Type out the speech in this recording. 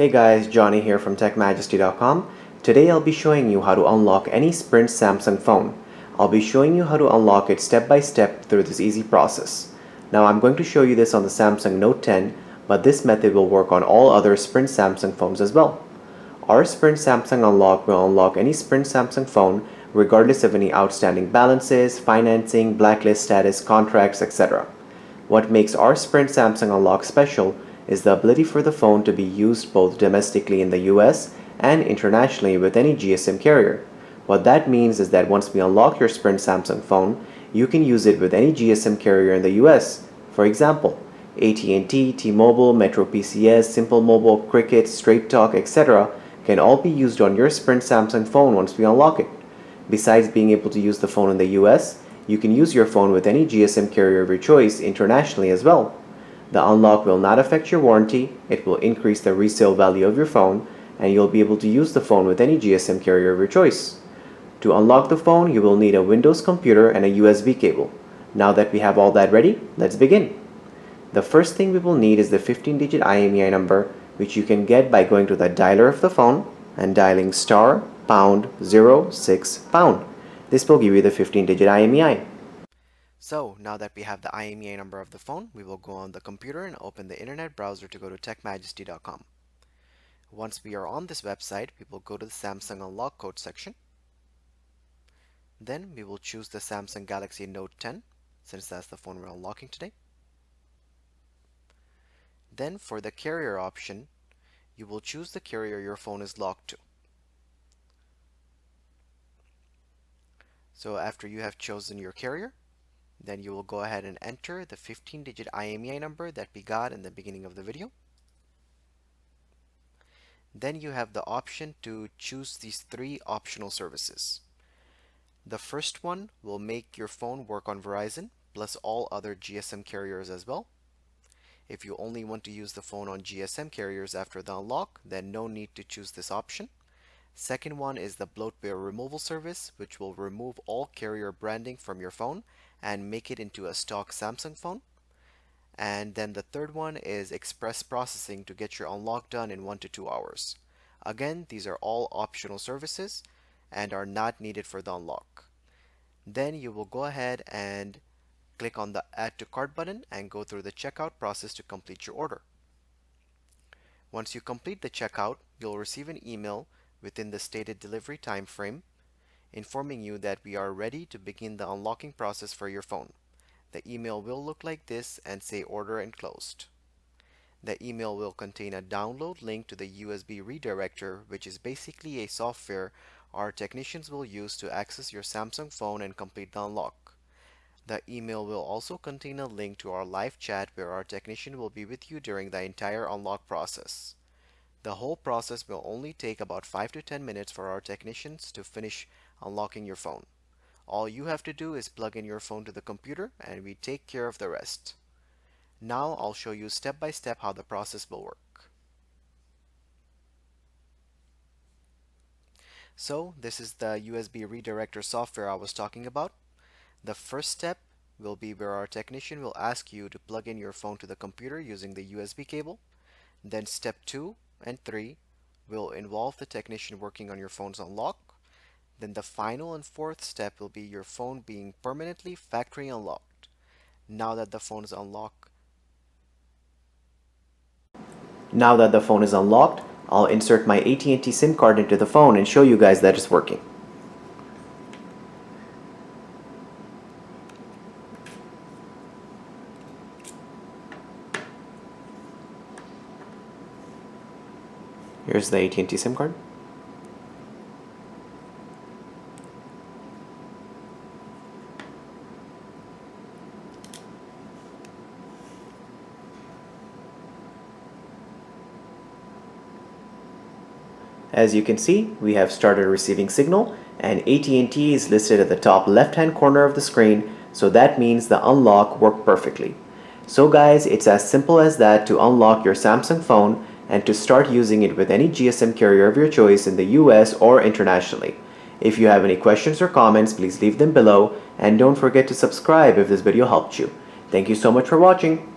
Hey guys, Johnny here from TechMajesty.com. Today I'll be showing you how to unlock any Sprint Samsung phone. I'll be showing you how to unlock it step by step through this easy process. Now I'm going to show you this on the Samsung Note 10, but this method will work on all other Sprint Samsung phones as well. Our Sprint Samsung Unlock will unlock any Sprint Samsung phone regardless of any outstanding balances, financing, blacklist status, contracts, etc. What makes our Sprint Samsung Unlock special is the ability for the phone to be used both domestically in the US and internationally with any GSM carrier. What that means is that once we unlock your Sprint Samsung phone, you can use it with any GSM carrier in the US. For example, AT&T, T-Mobile, Metro PCS, Simple Mobile, Cricket, Straight Talk, etc. can all be used on your Sprint Samsung phone once we unlock it. Besides being able to use the phone in the US, you can use your phone with any GSM carrier of your choice internationally as well. The unlock will not affect your warranty, it will increase the resale value of your phone, and you'll be able to use the phone with any GSM carrier of your choice. To unlock the phone, you will need a Windows computer and a USB cable. Now that we have all that ready, let's begin. The first thing we will need is the 15-digit IMEI number, which you can get by going to the dialer of the phone and dialing *#06#. This will give you the 15-digit IMEI. So now that we have the IMEI number of the phone, we will go on the computer and open the internet browser to go to TechMajesty.com. Once we are on this website, we will go to the Samsung Unlock Code section. Then we will choose the Samsung Galaxy Note 10, since that's the phone we're unlocking today. Then for the carrier option, you will choose the carrier your phone is locked to. So after you have chosen your carrier, then you will go ahead and enter the 15-digit IMEI number that we got in the beginning of the video. Then you have the option to choose these three optional services. The first one will make your phone work on Verizon plus all other GSM carriers as well. If you only want to use the phone on GSM carriers after the unlock, then no need to choose this option. Second one is the bloatware removal service, which will remove all carrier branding from your phone and make it into a stock Samsung phone. And then the third one is express processing to get your unlock done in 1 to 2 hours. Again, these are all optional services and are not needed for the unlock. Then you will go ahead and click on the Add to Cart button and go through the checkout process to complete your order. Once you complete the checkout, you'll receive an email within the stated delivery time frame informing you that we are ready to begin the unlocking process for your phone. The email will look like this and say order enclosed. The email will contain a download link to the USB redirector, which is basically a software our technicians will use to access your Samsung phone and complete the unlock. The email will also contain a link to our live chat where our technician will be with you during the entire unlock process. The whole process will only take about 5 to 10 minutes for our technicians to finish unlocking your phone. All you have to do is plug in your phone to the computer and we take care of the rest. Now I'll show you step by step how the process will work. So this is the USB redirector software I was talking about. The first step will be where our technician will ask you to plug in your phone to the computer using the USB cable. Then step 2 and 3 will involve the technician working on your phone's unlock. Then the final and fourth step will be your phone being permanently factory unlocked. Now that the phone is unlocked, I'll insert my AT&T SIM card into the phone and show you guys that it's working. Here's the AT&T SIM card. As you can see, we have started receiving signal and AT&T is listed at the top left-hand corner of the screen, so that means the unlock worked perfectly. So guys, it's as simple as that to unlock your Samsung phone and to start using it with any GSM carrier of your choice in the US or internationally. If you have any questions or comments, please leave them below and don't forget to subscribe if this video helped you. Thank you so much for watching.